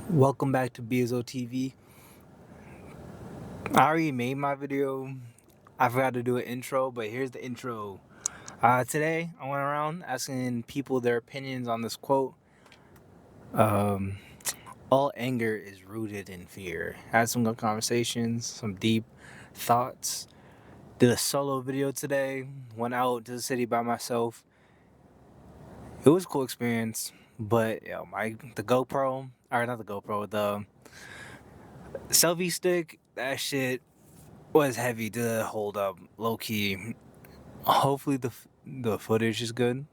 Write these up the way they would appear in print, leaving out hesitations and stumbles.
Welcome back to BSO TV. I already made my video. I forgot to do an intro, but here's the intro. Today, I went around asking people their opinions on this quote. Um, all anger is rooted in fear. Had some good conversations, some deep thoughts. Did a solo video today. Went out to the city by myself. It was a cool experience, but the GoPro, or not the GoPro, the selfie stick, that shit was heavy to hold up, low key. Hopefully the footage is good.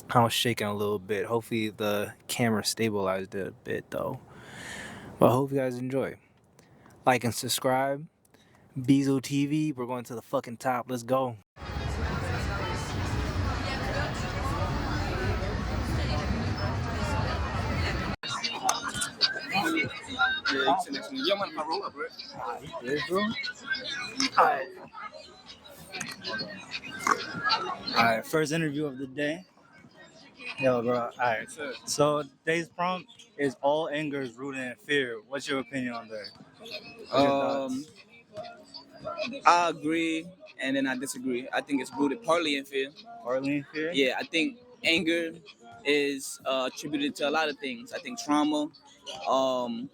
I was shaking a little bit. Hopefully the camera stabilized it a bit though. But I hope you guys enjoy. Like and subscribe. Bezo TV. We're going to the fucking top. Let's go. Yeah, you next to me. You don't mind if I roll up, right? Yes, bro. Alright. Alright, first interview of the day. Yo, bro. Alright. Yes, sir. So today's prompt is all anger is rooted in fear. What's your opinion on that? What's your thoughts? I agree and then I disagree. I think it's rooted partly in fear. Partly in fear? Yeah, I think anger is attributed to a lot of things. I think trauma, um,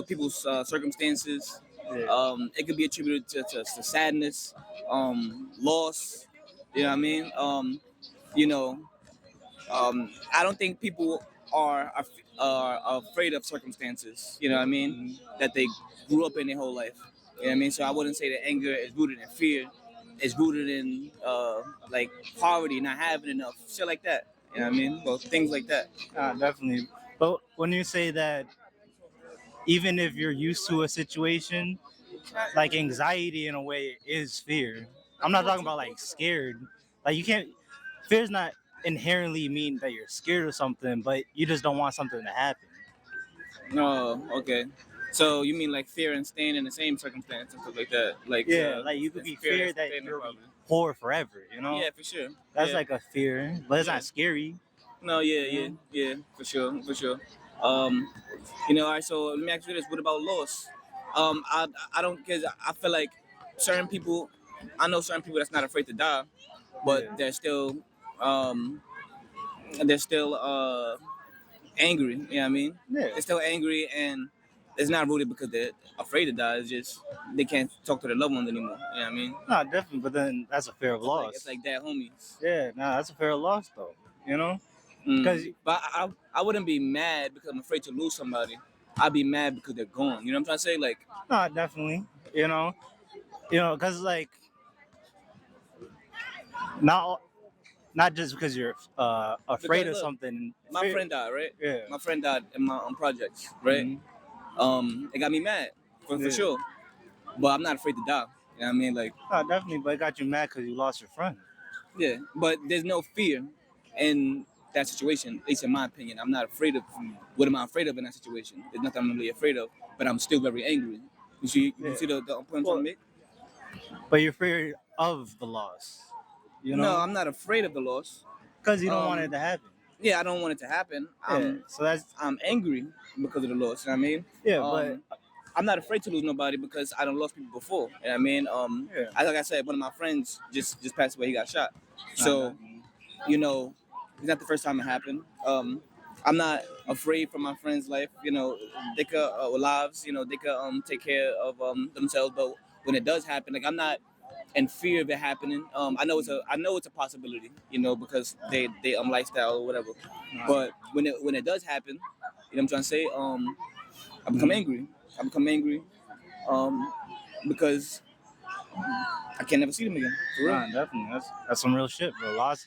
people's circumstances. Yeah. It could be attributed to sadness, loss. You know what I mean? You know, I don't think people are afraid of circumstances. You know what I mean? That they grew up in their whole life. You know what I mean? So I wouldn't say that anger is rooted in fear. It's rooted in like poverty, not having enough, shit like that. You know what I mean? Well, things like that. Definitely. But when you say that, even if you're used to a situation, like anxiety in a way is fear. I'm not talking about like scared. Like you can't. Fear's not inherently mean that you're scared of something, but you just don't want something to happen. No, okay. So you mean like fear and staying in the same circumstance and stuff like that? Like Yeah, like you could be fear that you'll be poor forever. You know, Yeah, for sure. that's Yeah. like a fear, but it's Yeah. not scary. No, yeah, You yeah, know? yeah, for sure, for sure. All right. So let me ask you this: what about loss? I don't because I feel like certain people, I know certain people that's not afraid to die, but Yeah. um, they're still angry. You know what I mean? Yeah. They're still angry, and it's not rooted because they're afraid to die. It's just they can't talk to their loved ones anymore. You know what I mean? No, definitely. But then that's a fear of loss. It's like dead homies. Yeah, no, that's a fear of loss though. You know, because But I wouldn't be mad because I'm afraid to lose somebody. I'd be mad because they're gone. You know what I'm trying to say? Like, no, definitely. Because like not not just because you're afraid because of look, something. my friend died, right? Yeah. My friend died in my projects, right? Mhm. It got me mad for Yeah. sure. But I'm not afraid to die. You know what I mean? Like, No, definitely, but it got you mad because you lost your friend. yeah. But there's no fear in that situation, at least in my opinion. I'm not afraid of what am I afraid of in that situation? There's nothing I'm really afraid of, but I'm still very angry. You see the point I'm trying to make? But you're afraid of the loss. No, I'm not afraid of the loss. Because you don't want it Um, to happen. yeah, I don't want it to happen. Yeah. So that's I'm angry because of the loss. You know what I mean? yeah, but I'm not afraid to lose nobody because I don't lost people before. You know what I mean? Yeah. Like I said, one of my friends just passed away. He got shot. So definitely. it's not the first time it happened. I'm not afraid for my friends' life. They could lives. They could take care of themselves. But when it does happen, like I'm not in fear of it happening. I know it's a possibility. Because they lifestyle or whatever. But when it does happen, what I'm trying to say. I become angry. I become angry because I can never see them again. For real. Nah, definitely. That's some real shit, bro. Loss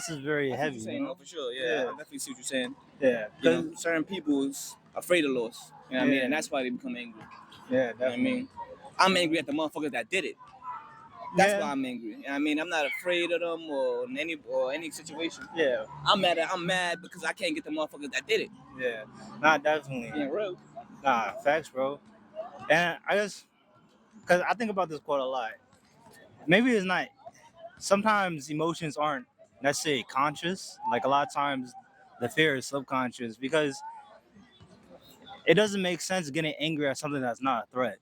is very I see what heavy. you're saying, You know? for sure. Yeah, I definitely see what you're saying. Yeah. Cause Certain people's afraid of loss. You know what I mean? Yeah. And that's why they become angry. yeah, You know what I definitely. mean? I'm angry at the motherfuckers that did it. That's why I'm angry. You know what I mean? I'm not afraid of them or any situation. Yeah. I'm mad because I can't get the motherfuckers that did it. Yeah. Nah, definitely. Being real. Nah, facts, bro. And I just, because I think about this quote a lot. Maybe it's not, sometimes emotions aren't necessarily conscious. Like a lot of times the fear is subconscious because it doesn't make sense getting angry at something that's not a threat,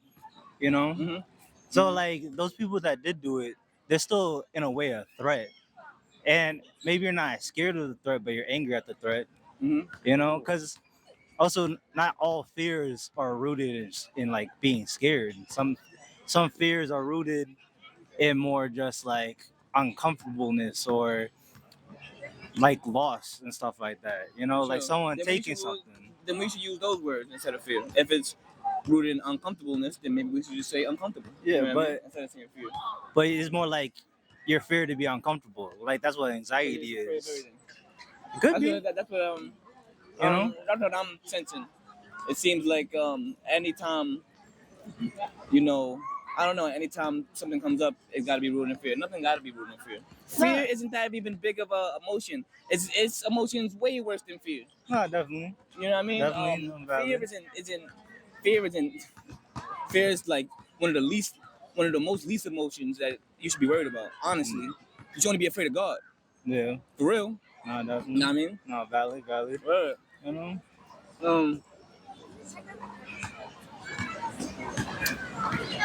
you know. Mm-hmm. So like those people that did do it, they're still in a way a threat, and maybe you're not scared of the threat, but you're angry at the threat, Mm-hmm. you know, because also not all fears are rooted in like being scared. Some fears are rooted in more just like uncomfortableness or like loss and stuff like that, you know, like Sure. someone Then we taking should something. then we should use those words instead of fear. If it's rooted in uncomfortableness, then maybe we should just say uncomfortable. Yeah, You know what I mean? but Instead of saying fear. it's more like your fear to be uncomfortable, like that's what So you're anxiety just afraid of is. everything. It could be, you know. That's what I'm sensing. It seems like anytime, you know, I don't know, anytime something comes up, it's got to be rooted in fear. Nothing got to be rooted in fear. Nah, Fear isn't that even big of a emotion. It's emotions way worse than fear. nah, definitely, You know what I mean? definitely, no Fear valid. isn't fear is like one of the most least emotions that you should be worried about. Honestly, you should only be afraid of God. Yeah, For real. nah, You definitely, know what I mean? nah, valid, Word. you know. Um,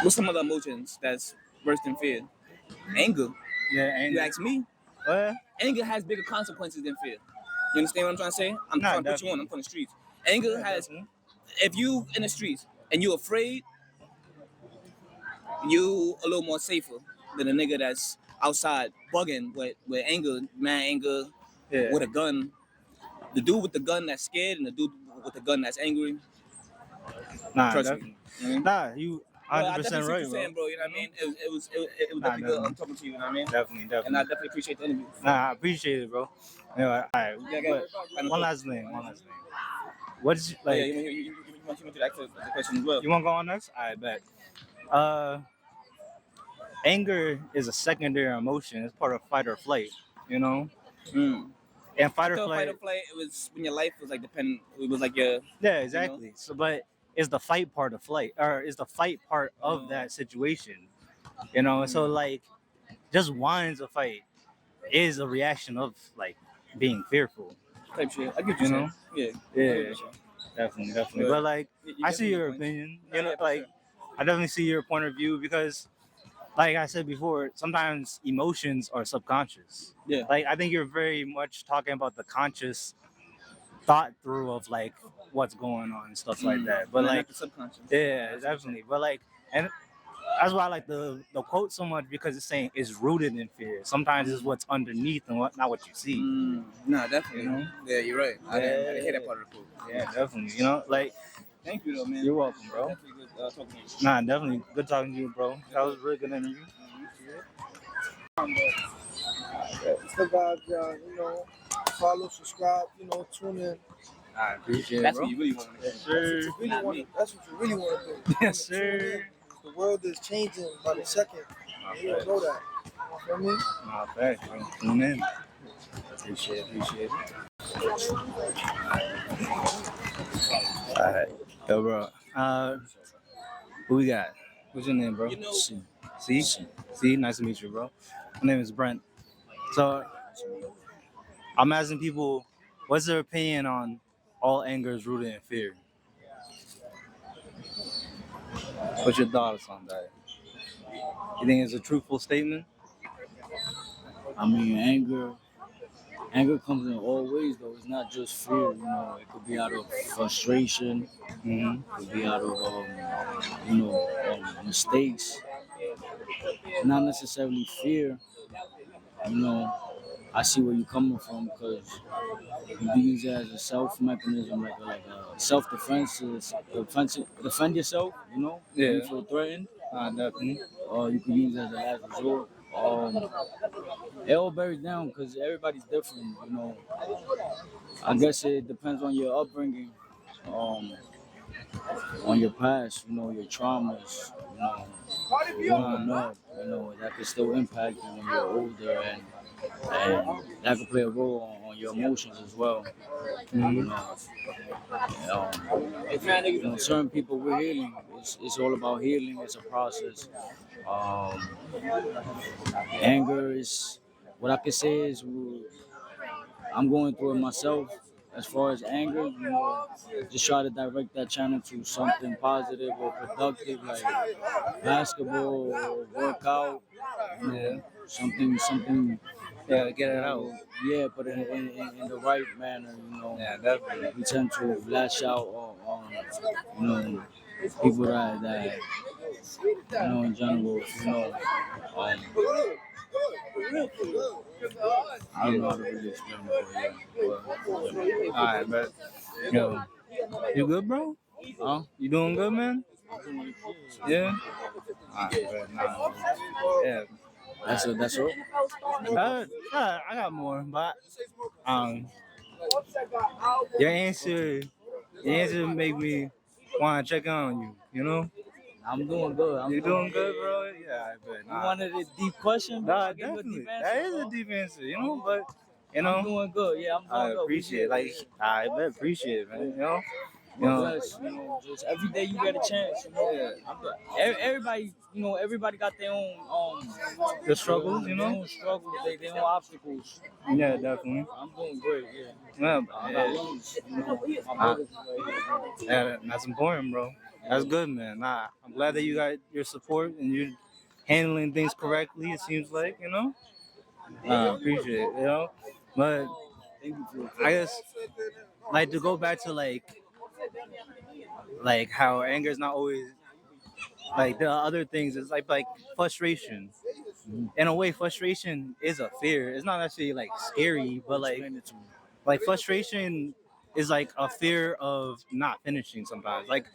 what's some other emotions that's worse than fear? Anger. Yeah, You anger. ask me, Well, anger has bigger consequences than fear. You understand what I'm trying to say? I'm nah, trying to put you on. I'm definitely, from the streets. Anger yeah, has, definitely. if you in the streets and you afraid, you a little more safer than a nigga that's outside bugging with anger, mad anger, Yeah, with a gun. The dude with the gun that's scared and the dude with the gun that's angry. nah, Trust me. definitely, You know what I mean? nah, you But I 100% definitely see what right, you're bro. saying, bro. You know what I You know? mean? It was Nah, definitely good definitely, talking to you. You know what I mean? definitely, And I definitely. definitely appreciate the interview. Nah, I appreciate it, bro. Anyway, all right, Yeah, but final one thought. last thing, What is Oh yeah, like? you want to ask the question as well. You want to go on next? I bet. Uh, Anger is a secondary emotion. It's part of fight or flight. You know, Mm. and I fight or thought fight or flight. flight. It was when your life was like dependent. It was like your, Yeah, you know. exactly. So, but is the fight part of flight, or is the fight part of Oh. that situation? You know, so like just whines a fight is a reaction of like being fearful. Type shit. I get what You you're know? saying. Yeah. I get Yeah, what you're saying. definitely. But But like, you I see definitely got your points. opinion. Nah, You know, yeah, for like sure. I definitely see your point of view because, like I said before, sometimes emotions are subconscious. Yeah. Like I think you're very much talking about the conscious thought through of like what's going on and stuff like that. But Nah, like, not the subconscious. yeah, definitely. But like, and that's why I like the quote so much because it's saying it's rooted in fear. Sometimes it's what's underneath and not what you see. Nah, You definitely. know? Yeah, you're right. I didn't hear that part of the quote. Yeah, definitely. You know, like Thank you, though, man. you're welcome, bro. Definitely good talking to you. Nah, definitely good talking to you, bro. That was a really good interview. So guys, follow, subscribe, tune in. I appreciate it, That's bro. what you really want to Yes, do. sir. Not me. That's what you really want to do. Yes, Tune in. sir. The world is changing by the second. You don't know that. You feel me? Nah, facts, bro. Tune in. Appreciate it. All right. Yo, bro. Who we got? What's your name, bro? You know, See? See? Nice to meet you, bro. My name is Brent. So I'm asking people, what's their opinion on all anger is rooted in fear? What's your thoughts on that? You think it's a truthful statement? I mean, anger comes in all ways, though. It's not just fear. It could be out of frustration. Mm-hmm. It could be out of, mistakes. Not necessarily fear. You know, I see where you're coming from because you can use it as a self mechanism, like a self defense to defend yourself. When you feel threatened. Definitely. Or you can use it as a last resort. It all bears down because everybody's different. I guess it depends on your upbringing, on your past. Your traumas. Growing up. That can still impact you when you're older, and that can play a role on your emotions as well. Mm-hmm. Certain people we're healing. It's all about healing. It's a process. Anger is what I can say is I'm going through it myself as far as anger, just try to direct that channel to something positive or productive, like basketball or workout, Yeah. something. Yeah, get it out. Yeah, but in the right manner, Yeah, definitely. we tend to lash out on people that in general, um, I don't know how to really explain it, but Alright, but yo, you good, bro? huh? You doing good, man? Yeah. Alright, but nah. Yeah. That's all. I got more, but um, your answer, your answer make me want to check on you. You know, I'm doing good. you doing good, bro? Yeah, I bet. You Nah, wanted a deep question, bro? nah, I gave you a definitely. deep answer, That is bro. a deep answer, you know. But you I'm know, doing good. Yeah, I'm I doing good. appreciate it. Like I bet appreciate it, man. You God know. bless. Just every day you get a chance. Yeah. Everybody, everybody got their own The struggles, their own struggles, their own obstacles. Yeah, definitely. I'm doing great. Yeah. Yeah, I got lungs. My uh, brothers right here. yeah, that's important, bro. That's good, man. Nah, I'm glad that you got your support and you're handling things correctly. It seems like, I appreciate it, But Thank you for I guess, like, to go back to like how anger is not always like the other things. It's like frustration. In a way, frustration is a fear. It's not actually like scary, but explaining it to me. like frustration is like a fear of not finishing sometimes. Like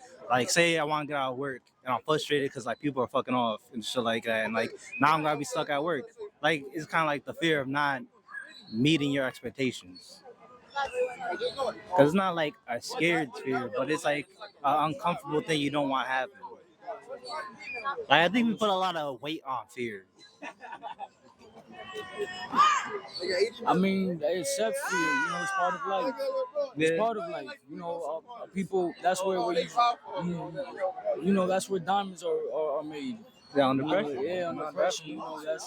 say I want to get out of work and I'm frustrated because like people are fucking off and shit like that, and like now I'm gonna be stuck at work. Like it's kind of like the fear of not meeting your expectations. Because it's not like a scared fear, but it's like an uncomfortable thing you don't want to happen. Like I think we put a lot of weight on fear. I mean, it's fear. It's part of life. It's Yeah, part of life. People. That's where that's where diamonds are made. yeah, under pressure. Yeah, under pressure.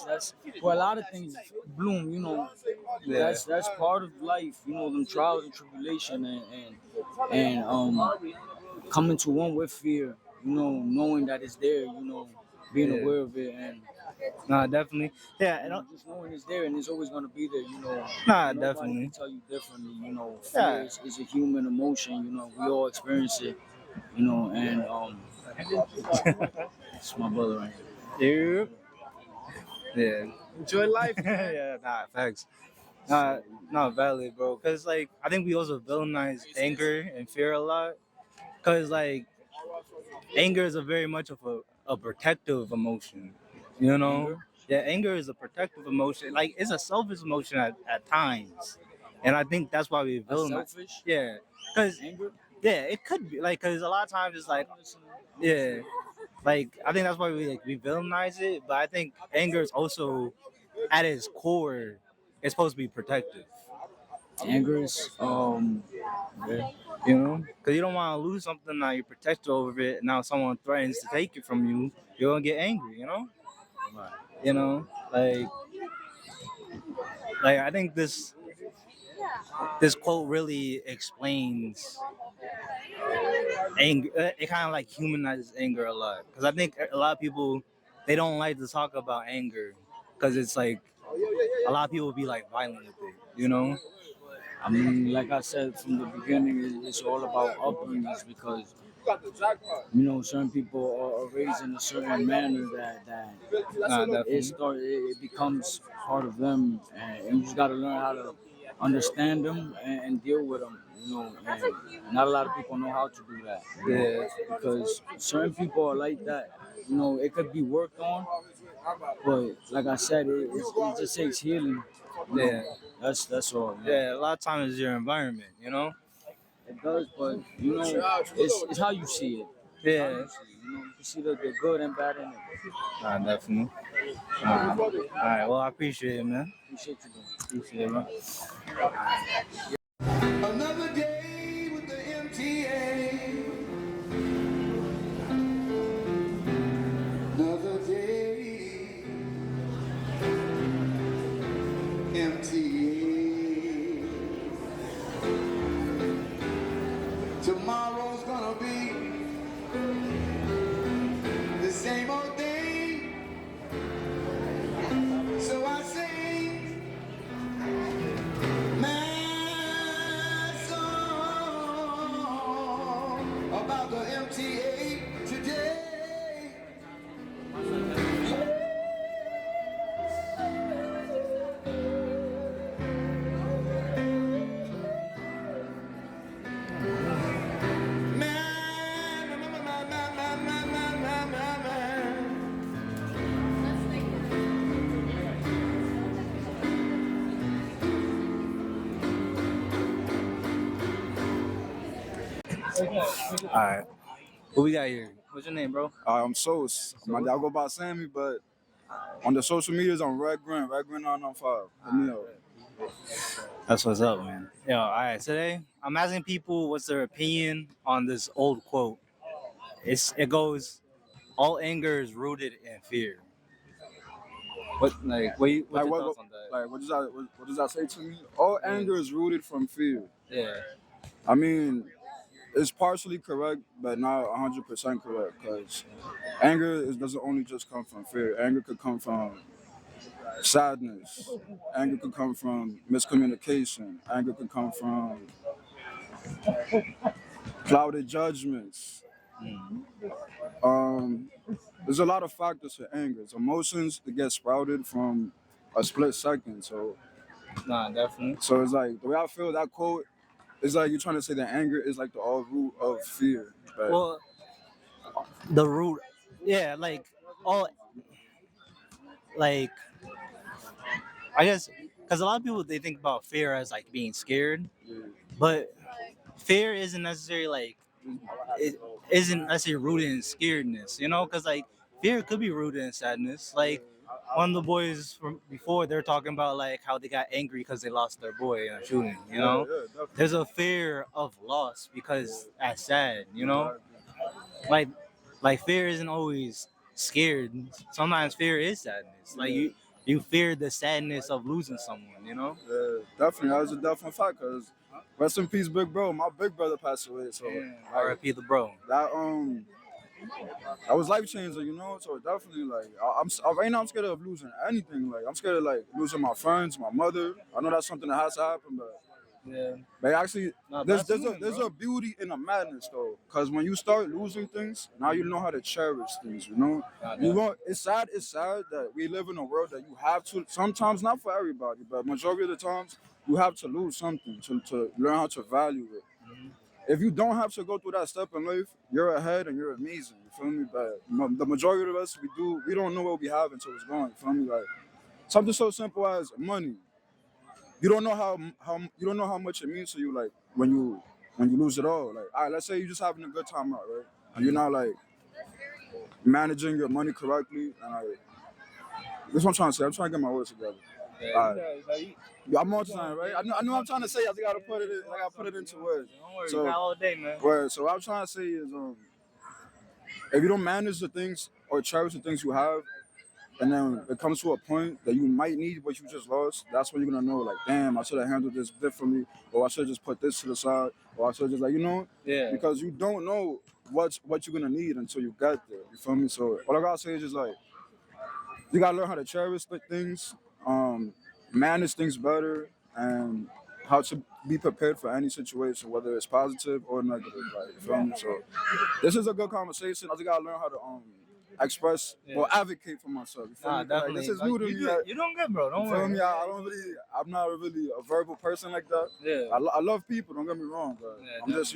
That's where a lot of things bloom. Yeah, That's part of life. Them trials and tribulation and coming to one with fear. Knowing that it's there. Being yeah. aware of it and Nah, definitely. Yeah, just knowing it's there and it's always gonna be there. nah, Nobody definitely. can tell you differently. Fear Yeah. is a human emotion. We all experience it. And it's my brother right here. Yeah. Enjoy life. Yeah, nah, facts. Nah, not valid, bro. Cause like I think we also villainize anger and fear a lot. Cause like anger is a very much of a protective emotion. You know? Anger? Yeah, anger is a protective emotion. Like it's a selfish emotion at times. And I think that's why we That's villainize. selfish. Yeah. Cause Anger. yeah, it could be like cause a lot of times it's like yeah. Like I think that's why we villainize it, but I think anger is also at its core it's supposed to be protective. Anger is yeah. Because you don't want to lose something that you're protected over it. Now someone threatens to take it from you, you're gonna get angry. Right. You know, like I think this quote really explains anger. It kind of like humanizes anger a lot because I think a lot of people they don't like to talk about anger because it's like a lot of people be like violent with it. I mean, like I said from the beginning, it's all about upbringings because certain people are raised in a certain manner that Nah, definitely. it becomes part of them, and you just got to learn how to understand them and deal with them. And not a lot of people know how to do that. Yeah. Because certain people are like that. It could be worked on, but like I said, it just takes healing. Yeah. That's all. Yeah, a lot of times it's your environment. It does, but it's how you see it. Yeah. You can see the good and bad in it. Nah, definitely. All right, well, I appreciate it, man. Appreciate you, bro. Appreciate it, man. Another day with the MTA. Another day. MTA. All right. What we got here? What's your name, bro? I'm Sos. My dad go by Sammy, but on the social medias, I'm Red Green 995. Hit me up. That's what's up, man. Yo, all right. Today, I'm asking people what's their opinion on this old quote. It goes, "All anger is rooted in fear." What's Like your what, thoughts on that? like what does that say to me? All Yeah. anger is rooted from fear. Yeah. I mean, it's partially correct, but not 100% correct because doesn't only just come from fear. Anger could come from sadness. Anger could come from miscommunication. Anger could come from clouded judgments. Mm. Um, there's a lot of factors to anger. It's emotions that get sprouted from a split second. Nah, definitely. So it's like the way I feel that quote is like you're trying to say that anger is like the all root of fear. But Well, the root, yeah, like all, like I guess, because a lot of people they think about fear as like being scared, yeah, but fear isn't necessarily like it isn't necessarily rooted in scaredness, you know, because like fear could be rooted in sadness. Like one of the boys from before, they're talking about like how they got angry because they lost their boy in a shooting. You know, definitely. there's a fear of loss because that's sad. You know, like fear isn't always scared. Sometimes fear is sadness. Like you fear the sadness of losing someone. You know. Yeah, definitely. That was a definite fact. Cause rest in peace, big bro. My big brother passed away. So Yeah. like, R.I.P. the bro. that that was life changing, you know. So definitely, like, right now I'm scared of losing anything. Like, I'm scared of like losing my friends, my mother. I know that's something that has to happen, but Yeah. actually, Nah, there's a beauty in a madness though. Cause when you start losing things, now you know how to cherish things. You know, you won't. It's sad. It's sad that we live in a world that you have to. Sometimes, not for everybody, but majority of the times, you have to lose something to learn how to value it. If you don't have to go through that step in life, you're ahead and you're amazing. You feel me? But the majority of us, we don't know what we have until it's gone. You feel me? Like something so simple as money. You don't know how you don't know how much it means to you. Like when you lose it all. Like all right, let's say you're just having a good time out, right? And you're not like managing your money correctly. And like this is what I'm trying to say. I'm trying to get my words together. All right. Yeah, I'm multi-signing, right? I know I'm trying to say. I just gotta put it. I gotta put it into words. Don't worry, So, you got all day, man. word. So what I'm trying to say is, if you don't manage the things or cherish the things you have, and then it comes to a point that you might need what you just lost, that's when you're gonna know, like, damn, I should have handled this differently, or I should have just put this to the side, or I should have just like, Yeah. because you don't know what you're gonna need until you get there. You feel me? So all I gotta say is just like you gotta learn how to cherish the things, manage things better, and how to be prepared for any situation, whether it's positive or negative. Like, you feel me? So this is a good conversation. I just gotta learn how to express or advocate for myself. You feel Nah, me? 'Cause, like, definitely. this is new to me. Like, You doing good, bro. Don't you feel worry. me? I'm not really a verbal person like that. Yeah. I love people. Don't get me wrong, but Yeah, I'm just,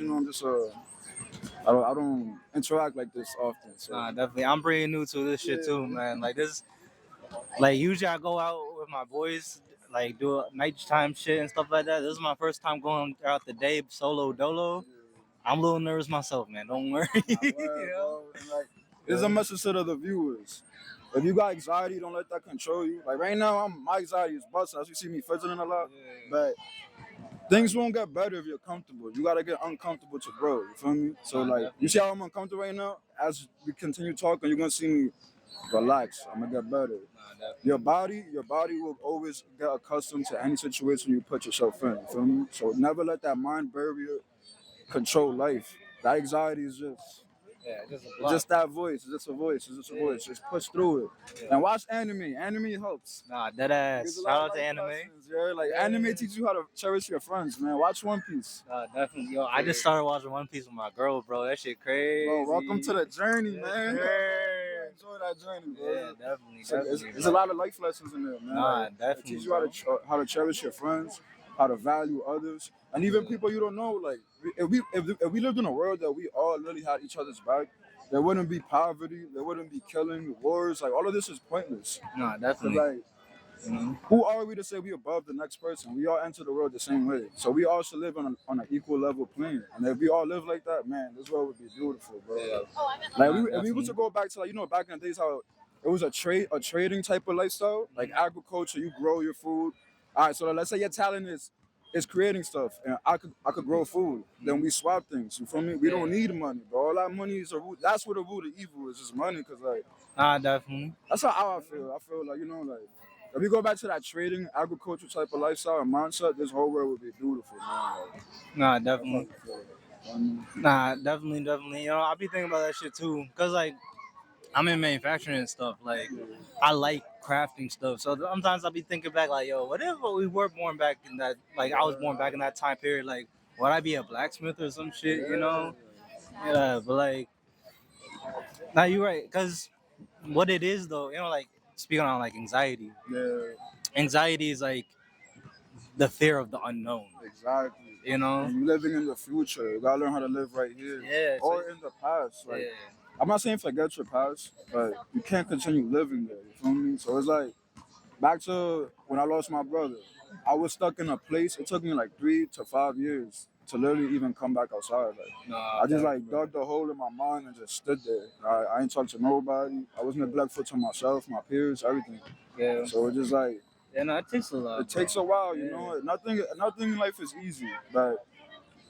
I don't interact like this often. So Nah, definitely. I'm pretty new to this shit too, man. Like this, like usually I go out with my boys, like do nighttime shit and stuff like that. This is my first time going throughout the day solo dolo. I'm a little nervous myself, man. Don't worry. word, bro. And like, there's a message to the viewers. If you got anxiety, don't let that control you. Like right now, my anxiety is busting. As you see me fidgeting a lot, but things won't get better if you're comfortable. You gotta get uncomfortable to grow. You feel me? So like, you see how I'm uncomfortable right now? As we continue talking, you're gonna see me relax. I'm gonna get better. Your body will always get accustomed to any situation you put yourself in. You feel me? So never let that mind barrier control life. That anxiety is just Yeah, just a It's block. just that voice. It's just a voice. It's just a voice. Just push through it. And watch anime. Anime helps. Nah, dead There's ass. a Shout lot of out to life anime. lessons, yeah. Like Yeah. anime teaches you how to cherish your friends, man. Watch One Piece. Definitely. Yo, I just started watching One Piece with my girl, bro. That shit crazy. Bro, welcome to the journey, Yes, man. sir. Enjoy that journey, bro. Yeah, definitely. It's like, definitely, there's a bro. lot of life lessons in there, man. Nah, Like, it definitely, teaches you bro. how to cherish your friends, how to value others, and even people you don't know. Like if we lived in a world that we all really had each other's back, there wouldn't be poverty, there wouldn't be killing, wars. Like all of this is pointless. Nah, So definitely. like, Mhm. who are we to say we above the next person? We all enter the world the same way, so we all should live on an equal level plane. And if we all live like that, man, this world would be beautiful, bro. Yeah. Like Nah, if we were to definitely. go back to, like, back in the days how it was a trading type of lifestyle, like agriculture. You grow your food. All right, so let's say your talent is creating stuff, and I could grow food. Then we swap things. You feel me? We don't need money, bro. All that money is a root. That's what the root of evil is. Just money, cause like Nah, definitely. that's how I feel. I feel like like if we go back to that trading agriculture type of lifestyle and mindset, this whole world would be beautiful, man. Like, Nah, I definitely. fucking feel it. Nah, definitely, definitely. You know, I be thinking about that shit too, cause like I'm in manufacturing and stuff. Like I like crafting stuff, so sometimes I be thinking back, like, yo, what if we were born back in that, like I was born back in that time period, like would I be a blacksmith or some shit, you know? Yeah, but like, now you're right, cause what it is though, you know, like speaking on like anxiety. Yeah, Anxiety is like the fear of the unknown, exactly. you know? And you living in the future. You gotta learn how to live right here. Yeah, so- Or in the past. Like Yeah. I'm not saying forget your past, but you can't continue living there. You feel me? So it's like back to when I lost my brother. I was stuck in a place. It took me like 3 to 5 years to literally even come back outside. Like Nah, I just like definitely. dug the hole in my mind and just stood there. I ain't talked to nobody. I was neglectful to myself, my peers, everything. Yeah. So it's just like Yeah, no, it takes a lot. it takes a while, you Yeah. know. Nothing in life is easy, but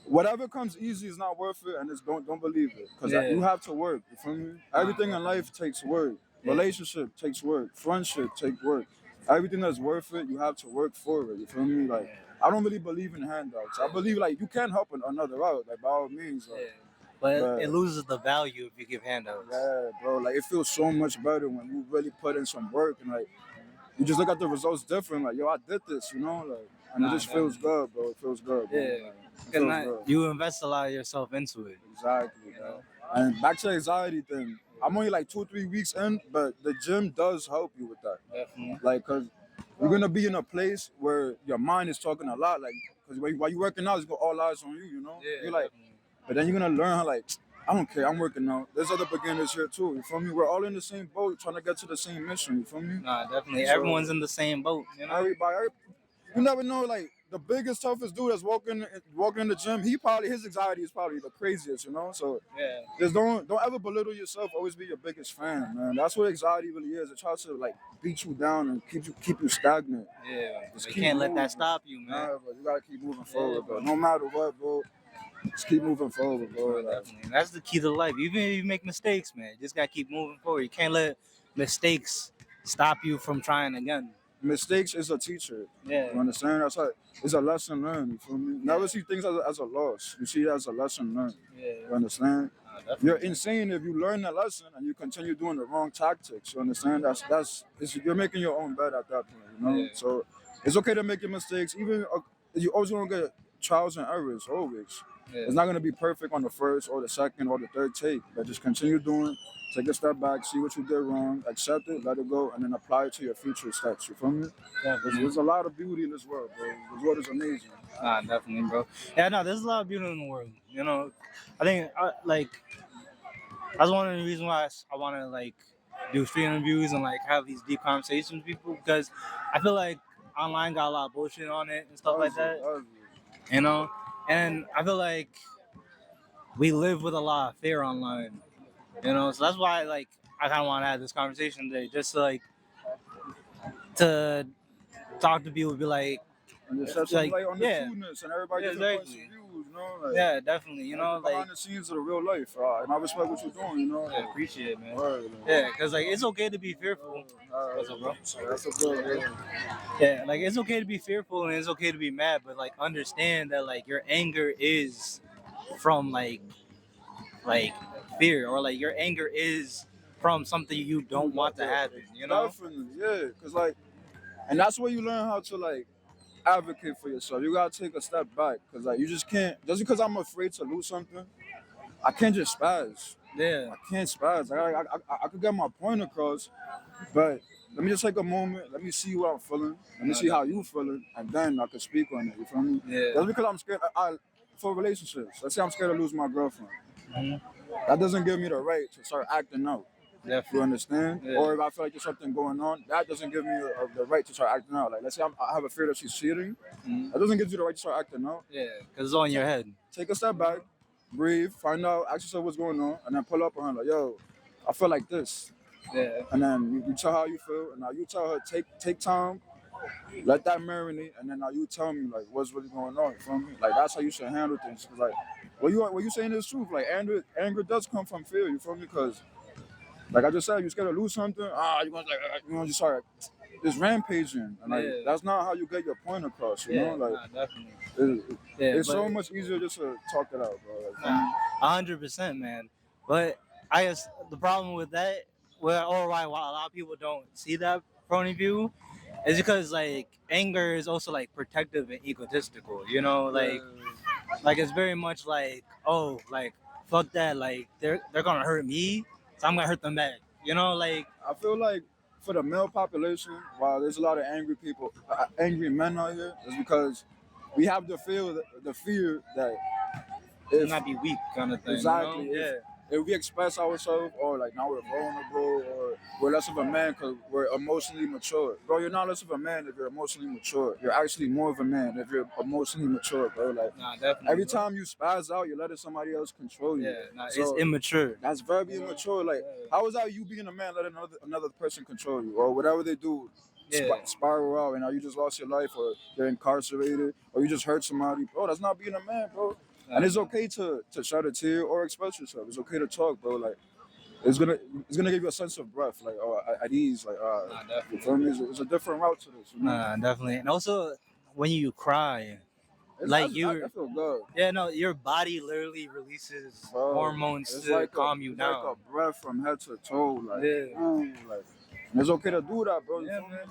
whatever comes easy is not worth it, and it's don't believe it, because Yeah. you have to work. You feel me? Everything in life takes work. Yeah. Relationship takes work. Friendship takes work. Everything that's worth it, you have to work for it. You feel me? Like I don't really believe in handouts. I believe like you can help another out, like by all means. Like, Yeah. But but it loses the value if you give handouts. yeah, bro, like it feels so much better when you really put in some work and like you just look at the results different. Like yo, I did this, like, and it Nah, just feels good, bro. It feels good, bro. Yeah. Like, it And feels good. you invest a lot of yourself into it. Exactly, bro. And back to the anxiety thing. I'm only like 2 or 3 weeks in, but the gym does help you with that. Definitely. Like, cause you're gonna be in a place where your mind is talking a lot. Like, cause while you working out, it's got all eyes on you. Yeah. You're like, but then you're gonna learn how like, I don't care. I'm working out. There's other beginners here too. You feel me? We're all in the same boat, trying to get to the same mission. You feel me? Nah, definitely. So- Everyone's in the same boat. You know. Everybody, you never know. Like the biggest, toughest dude that's walking in the gym, his anxiety is probably the craziest. So Yeah. just don't ever belittle yourself. Always be your biggest fan, man. That's what anxiety really is. It tries to like beat you down and keep you stagnant. Yeah. Just You keep can't let moving. that stop you, man. Nah, bro, you gotta keep moving forward, bro. bro. No matter what, bro. Just keep moving forward, bro. Like, Definitely. That's the key to life. Even if you make mistakes, man, you just gotta keep moving forward. You can't let mistakes stop you from trying again. mistakes is a teacher. Yeah. You understand? It's a lesson learned. You feel me? Never see things as a loss. You see it as a lesson learned. Yeah. You understand? Definitely. You're insane if you learn that lesson and you continue doing the wrong tactics. You understand? You're making your own bed at that point. Yeah. So it's okay to make your mistakes. Even you always gonna get trials and errors. Always. Yeah. It's not gonna be perfect on the first or the second or the third take. But just continue doing. Take a step back, see what you did wrong, accept it, let it go, and then apply it to your future steps. You feel me? There's a lot of beauty in this world, bro. This world is amazing. Nah, definitely, bro. Yeah, no, there's a lot of beauty in the world. I think that's one of the reasons why I want to like do street interviews and like have these deep conversations with people, because I feel like online got a lot of bullshit on it and stuff like that. And I feel like we live with a lot of fear online. So that's why like I kind of want to have this conversation today, just to talk to people, be like, And just shed some like, light on the yeah. trueness and everybody Yeah, different points exactly. of views, Like, Yeah, definitely. behind Like, the scenes of the real life, and I respect what you're doing, I appreciate it, man. Word, Yeah, because like it's okay to be fearful. What's up, bro? That's a good, bro. Yeah, like it's okay to be fearful and it's okay to be mad, but like understand that like your anger is from like fear, or like your anger is from something you don't want to happen. You know? Definitely, yeah. Cause like, and that's where you learn how to like advocate for yourself. You gotta take a step back, cause like you just can't. Just because I'm afraid to lose something, I can't just spaz. Yeah. I can't spaz. I could get my point across, but let me just take a moment. Let me see what I'm feeling. Let me see how you feeling, and then I can speak on it. You feel me? Yeah. Just because I'm scared, for relationships. Let's say I'm scared to lose my girlfriend. Mhm. That doesn't give me the right to start acting out. Definitely. You understand? Yeah. Or if I feel like there's something going on, that doesn't give me the right to start acting out. Like, let's say I have a fear that she's cheating. Mhm. That doesn't give you the right to start acting out. Yeah, because it's all in your head. Take a step back, breathe, find out, ask yourself what's going on, and then pull up on her like, yo, I feel like this. Yeah. And then you tell her how you feel, and now you tell her, take time, let that marinate, and then now you tell me like what's really going on. You feel me? Like that's how you should handle things. Cause like what you saying is truth. Like anger does come from fear. You feel me? Cause like I just said, you're scared to lose something. You want to just start just rampaging, and like that's not how you get your point across. You know, like definitely. it's so much easier just to talk it out, bro. Like, 100%, man. But I guess the problem with that, well, or why a lot of people don't see that point of view, is because like anger is also like protective and egotistical. You know, like it's very much like, oh, like fuck that, like they're gonna hurt me, so I'm gonna hurt them back. You know, like I feel like for the male population, while there's a lot of angry people, angry men out here, is because we have the fear that it might be weak kind of thing. exactly, You know? if we express ourselves, or like now we're vulnerable, or we're less of a man because we're emotionally mature. Bro, you're not less of a man if you're emotionally mature. You're actually more of a man if you're emotionally mature, bro. Like definitely. every time you spaz out, you're letting somebody else control you. It's immature. That's very immature. Like, how is that you being a man letting another person control you, or whatever they do? Spiral out, and now you just lost your life, or you're incarcerated, or you just hurt somebody, bro. That's not being a man, bro. And it's okay to shed a tear or express yourself. It's okay to talk, bro. Like it's gonna give you a sense of breath, like at ease, like you feel me? It's a different route to this. You know? Definitely. And also when you cry, like I feel good. Yeah, no, your body literally releases hormones to calm you down. It's like a breath from head to toe, like, and it's okay to do that, bro. Yeah, man.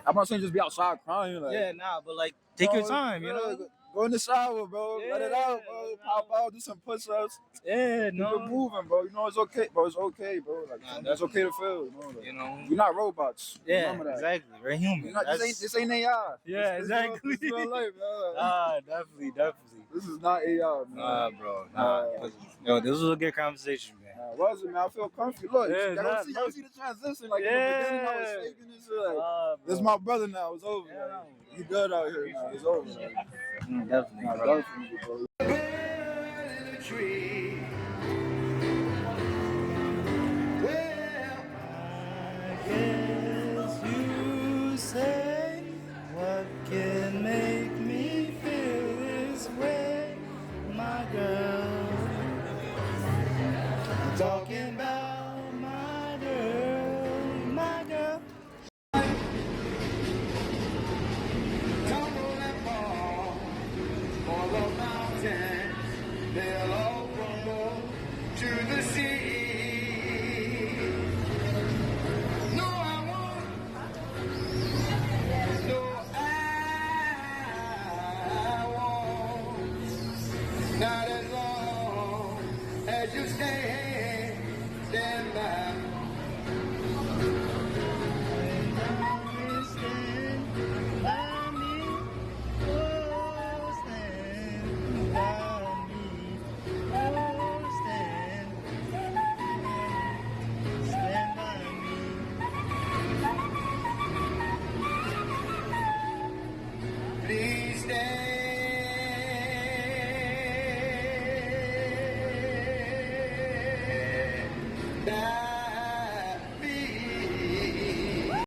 I'm not saying just be outside crying, like. But like take your time, you know. Go in the shower, bro. Let it out, bro. Pop out, do some push-ups. Keep it moving, bro. You know it's okay, bro. It's okay, bro. Like it's okay to feel. You know, we're not robots. Yeah, exactly. We're human. This ain't AI. Yeah, exactly. This is real life, man. Definitely. This is not AI, man. Bro. Yo, this was a good conversation, man. Was it, man? I feel comfy. Look, y'all see the transition. Like in the beginning, I was shaking this shit. Like, this is my brother now. It's over. He good out here now. It's over. Definitely, bro. You say what can make me feel this way, my girl. I'm talking about my girl, my girl. Tumble and fall for the mountain, they'll all crumble to the sea. No, I won't. No, I won't. Not as long as you stand by. Please stand by.